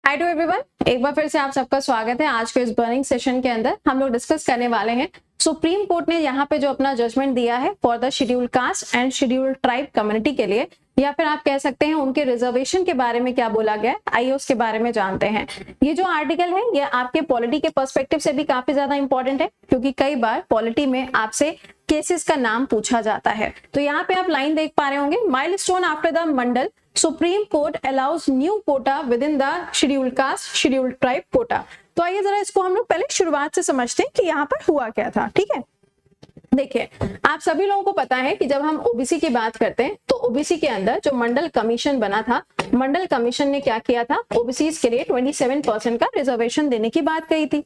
Hi to everyone, एक बार फिर से आप सबका स्वागत है। आज के इस बर्निंग सेशन के अंदर हम लोग डिस्कस करने वाले हैं सुप्रीम कोर्ट ने यहाँ पे जो अपना जजमेंट दिया है for the schedule cast and schedule tribe community के लिए, या फिर आप कह सकते हैं उनके रिजर्वेशन के बारे में क्या बोला गया है, आइए उसके बारे में जानते हैं। ये जो आर्टिकल है ये आपके पॉलिटी के पर्सपेक्टिव से भी काफी ज्यादा इंपॉर्टेंट है, क्योंकि कई बार पॉलिटी में आपसे केसेस का नाम पूछा जाता है। तो यहाँ पे आप लाइन देख पा रहे होंगे, milestone after the Mandal Supreme Court allows new quota within the schedule caste schedule tribe quota. तो आइए जरा इसको हम लोग पहले शुरुआत से समझते हैं कि यहाँ पर हुआ क्या था। ठीक है, देखिए आप सभी लोगों को पता है कि जब हम ओबीसी की बात करते हैं तो ओबीसी के अंदर जो मंडल कमीशन बना था, मंडल कमीशन ने क्या किया था, ओबीसी के लिए 27% का रिजर्वेशन देने की बात कही थी।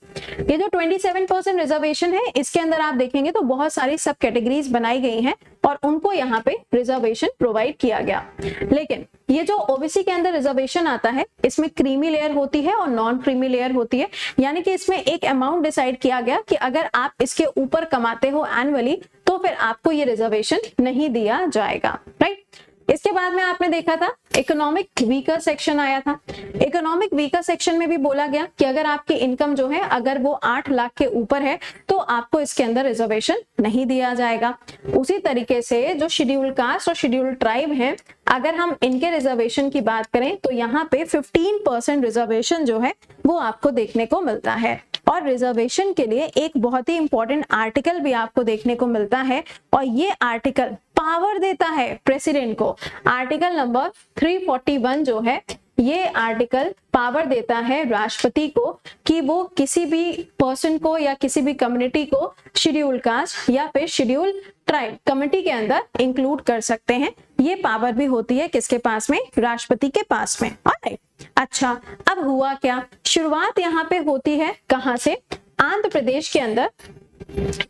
ये जो 27% रिजर्वेशन है इसके अंदर आप देखेंगे तो बहुत सारी सब कैटेगरीज बनाई गई हैं और उनको यहाँ पे रिजर्वेशन प्रोवाइड किया गया। लेकिन ये जो ओबीसी के अंदर रिजर्वेशन आता है इसमें क्रीमी लेयर होती है और नॉन क्रीमी लेयर होती है, यानी कि इसमें एक अमाउंट डिसाइड किया गया कि अगर आप इसके ऊपर कमाते हो एनुअली तो फिर आपको ये रिजर्वेशन नहीं दिया जाएगा। राइट, इसके बाद में आपने देखा था इकोनॉमिक वीकर सेक्शन आया था। इकोनॉमिक वीकर सेक्शन में भी बोला गया कि अगर आपकी इनकम जो है अगर वो 8 लाख के ऊपर है तो आपको इसके अंदर रिजर्वेशन नहीं दिया जाएगा। उसी तरीके से जो शेड्यूल कास्ट और शेड्यूल ट्राइब है, अगर हम इनके रिजर्वेशन की बात करें तो यहाँ पे 15% रिजर्वेशन जो है वो आपको देखने को मिलता है। और रिजर्वेशन के लिए एक बहुत ही इंपॉर्टेंट आर्टिकल भी आपको देखने को मिलता है और ये आर्टिकल पावर देता है प्रेसिडेंट को। आर्टिकल नंबर 341 जो है ये आर्टिकल पावर देता है राष्ट्रपति को कि वो किसी भी पर्सन को या किसी भी कम्युनिटी को शेड्यूल कास्ट या फिर शेड्यूल ट्राइब कम्युनिटी के अंदर इंक्लूड कर सकते हैं। ये पावर भी होती है किसके पास में, राष्ट्रपति के पास में। ऑलराइट, अच्छा अब हुआ क्या, शुरुआत यहाँ पे होती है कहां से, आंध्र प्रदेश के अंदर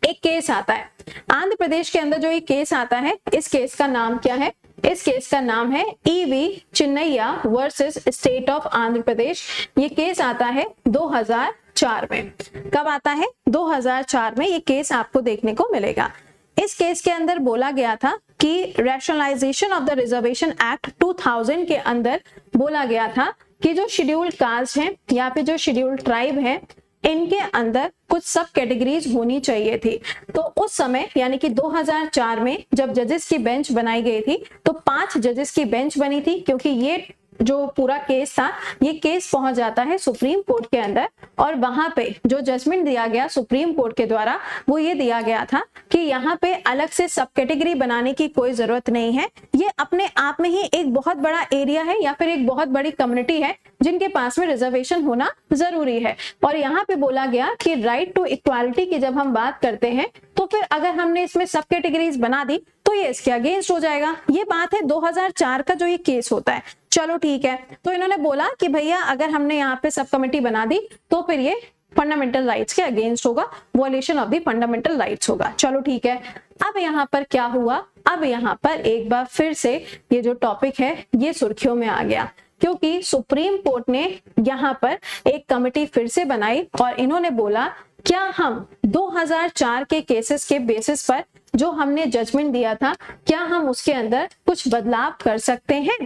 एक केस आता है। आंध्र प्रदेश के अंदर जो एक केस आता है इस केस का नाम क्या है, इस केस का नाम है EV Chinnaiah versus state of Andhra Pradesh. ये केस आता है 2004 में। कब आता है, 2004 में ये केस आपको देखने को मिलेगा। इस केस के अंदर बोला गया था कि rationalisation of the reservation act 2000 के अंदर बोला गया था कि जो शेड्यूल कास्ट है या फिर जो शेड्यूल ट्राइब है इनके अंदर कुछ सब कैटेगरीज होनी चाहिए थी। तो उस समय यानी कि 2004 में जब जजेस की बेंच बनाई गई थी तो 5 जजेस की बेंच बनी थी, क्योंकि ये जो पूरा केस था ये केस पहुंच जाता है सुप्रीम कोर्ट के अंदर और वहां पे जो जजमेंट दिया गया सुप्रीम कोर्ट के द्वारा वो ये दिया गया था कि यहाँ पे अलग से सब कैटेगरी बनाने की कोई जरूरत नहीं है। ये अपने आप में ही एक बहुत बड़ा एरिया है या फिर एक बहुत बड़ी कम्युनिटी है जिनके पास में रिजर्वेशन होना जरूरी है। और यहाँ पे बोला गया कि राइट टू इक्वालिटी की जब हम बात करते हैं तो फिर अगर हमने इसमें सब कैटेगरीज बना दी तो ये इसके अगेंस्ट हो जाएगा। ये बात है 2004 का जो ये केस होता है। चलो ठीक है, तो इन्होंने बोला कि भैया अगर हमने यहाँ पे सब कमेटी बना दी तो फिर ये फंडामेंटल राइट्स के अगेंस्ट होगा, violation of the fundamental rights होगा। चलो ठीक है, अब यहाँ पर क्या हुआ, अब यहाँ पर एक बार फिर से ये जो टॉपिक है ये सुर्खियों में आ गया, क्योंकि सुप्रीम कोर्ट ने यहाँ पर एक कमेटी फिर से बनाई और इन्होंने बोला क्या हम 2004 के केसेस के बेसिस पर जो हमने जजमेंट दिया था क्या हम उसके अंदर कुछ बदलाव कर सकते हैं।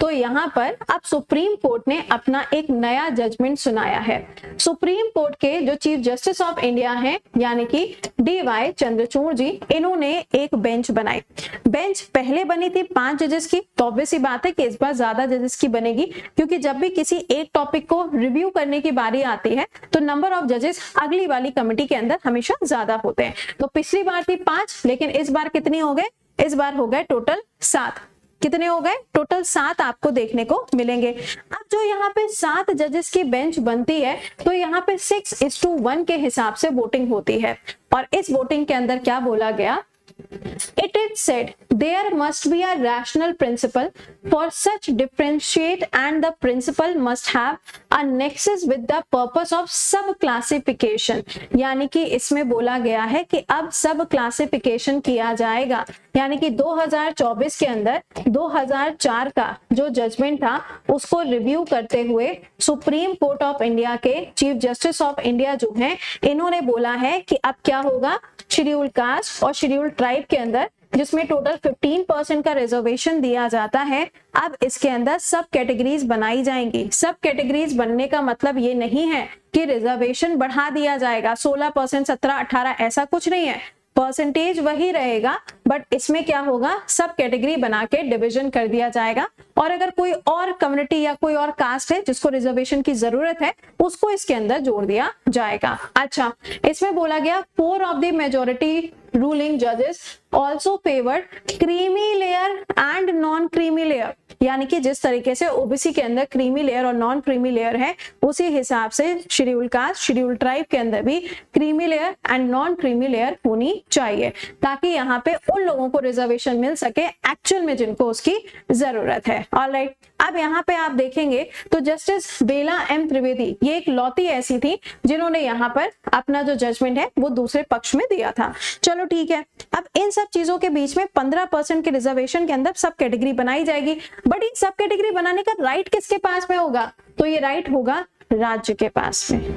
तो यहाँ पर अब सुप्रीम कोर्ट ने अपना एक नया जजमेंट सुनाया है। सुप्रीम कोर्ट के जो चीफ जस्टिस ऑफ इंडिया हैं यानी कि DY चंद्रचूड़ जी, इन्होंने एक बेंच बनाई। बेंच पहले बनी थी 5 जजेस की, तो ऑब्वियस सी बात है कि इस बार ज्यादा जजेस की बनेगी, क्योंकि जब भी किसी एक टॉपिक को रिव्यू करने की बारी आती है तो नंबर ऑफ जजेस अगली वाली कमेटी के अंदर हमेशा ज्यादा होते हैं। तो पिछली बार थी 5, लेकिन इस बार कितनी हो गए, इस बार हो गए टोटल 7। कितने हो गए, टोटल 7 आपको देखने को मिलेंगे। अब जो यहाँ पे 7 जजेस की बेंच बनती है तो यहाँ पे 6:1 के हिसाब से वोटिंग होती है। और इस वोटिंग के अंदर क्या बोला गया, It is said there must be a rational principle for such differentiate and the principle must have a nexus with the purpose of sub classification। यानी कि इसमें बोला गया है कि अब सब क्लासिफिकेशन किया जाएगा, यानी कि 2024 के अंदर 2004 का जो जजमेंट था उसको रिव्यू करते हुए सुप्रीम कोर्ट ऑफ इंडिया के चीफ जस्टिस ऑफ इंडिया जो हैं इन्होंने बोला है कि अब क्या होगा, शेड्यूल कास्ट और शेड्यूल ट्राइब के अंदर जिसमें टोटल 15% का रिजर्वेशन दिया जाता है। अब इसके अंदर सब कैटेगरीज बनाई जाएंगी। सब कैटेगरीज बनने का मतलब ये नहीं है कि रिजर्वेशन बढ़ा दिया जाएगा, 16%, 17, 18, ऐसा कुछ नहीं है। परसेंटेज वही रहेगा, बट इसमें क्या होगा, सब कैटेगरी बना के डिवीजन कर दिया जाएगा। और अगर कोई और कम्युनिटी या कोई और कास्ट है जिसको रिजर्वेशन की जरूरत है, उसको इसके अंदर जोड़ दिया जाएगा। अच्छा, इसमें बोला गया 4 ऑफ द मेजोरिटी रूलिंग जजेस also favoured creamy layer and non creamy layer, यानी कि जिस तरीके से ओबीसी के अंदर क्रीमी लेयर और नॉन क्रीमी लेयर है, उसी हिसाब से शेड्यूल कास्ट, शेड्यूल ट्राइब के अंदर भी creamy layer and non creamy layer होनी चाहिए, ताकि यहाँ पे उन लोगों को रिजर्वेशन मिल सके एक्चुअल में जिनको उसकी जरूरत है। ऑलराइट, अब यहाँ पे आप देखेंगे तो जस्टिस बेला एम त्रिवेदी, ये एक लौती ऐसी थी जिन्होंने यहाँ पर अपना जो जजमेंट है वो दूसरे पक्ष में दिया था। चलो ठीक है, अब इन सब चीजों के बीच में 15% के रिजर्वेशन के अंदर सब कैटेगरी बनाई जाएगी, बट इन सब कैटेगरी बनाने का राइट किसके पास में होगा, तो ये राइट होगा राज्य के पास में।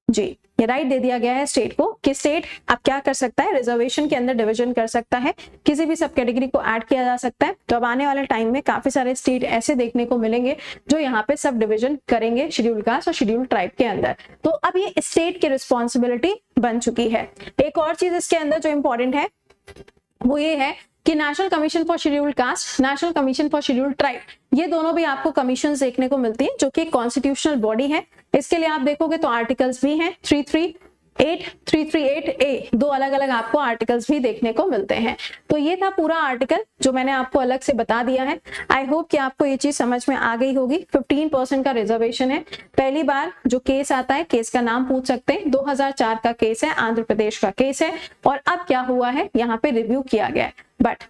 जी, ये राइट दे दिया गया है स्टेट को कि स्टेट अब क्या कर सकता है, रिजर्वेशन के अंदर डिवीजन कर सकता है, किसी भी सब कैटेगरी को ऐड किया जा सकता है। तो अब आने वाले टाइम में काफी सारे स्टेट ऐसे देखने को मिलेंगे जो यहाँ पे सब डिवीजन करेंगे शेड्यूल कास्ट और शेड्यूल ट्राइब के अंदर। तो अब ये स्टेट की रिस्पॉन्सिबिलिटी बन चुकी है। एक और चीज इसके अंदर जो इंपॉर्टेंट है वो ये है कि national commission for scheduled caste, national commission for scheduled tribe, ये दोनों भी आपको कमीशन देखने को मिलती है, जो कि कॉन्स्टिट्यूशनल बॉडी है। इसके लिए आप देखोगे तो आर्टिकल्स भी हैं, 338, 338A, दो अलग अलग आपको आर्टिकल्स भी देखने को मिलते हैं। तो ये था पूरा आर्टिकल जो मैंने आपको अलग से बता दिया है। आई होप कि आपको ये चीज समझ में आ गई होगी। 15% का रिजर्वेशन है। पहली बार जो केस आता है, केस का नाम पूछ सकते हैं, 2004 का केस है, आंध्र प्रदेश का केस है, और अब क्या हुआ है, यहाँ पे रिव्यू किया गया है। बट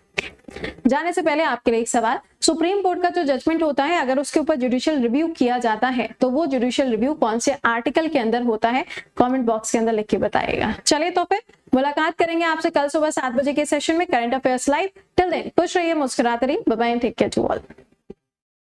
जाने से पहले आपके लिए एक सवाल, सुप्रीम कोर्ट का जो जजमेंट होता है, अगर उसके ऊपर जुडिशियल रिव्यू किया जाता है तो वो जुडिशियल रिव्यू कौन से आर्टिकल के अंदर होता है, कमेंट बॉक्स के अंदर लिख के बताइएगा। चलिए तो फिर मुलाकात करेंगे आपसे कल सुबह 7 बजे के सेशन में, current affairs live. Till then खुश रहिए, मुस्कुराते रहिए, bye bye, take care to all.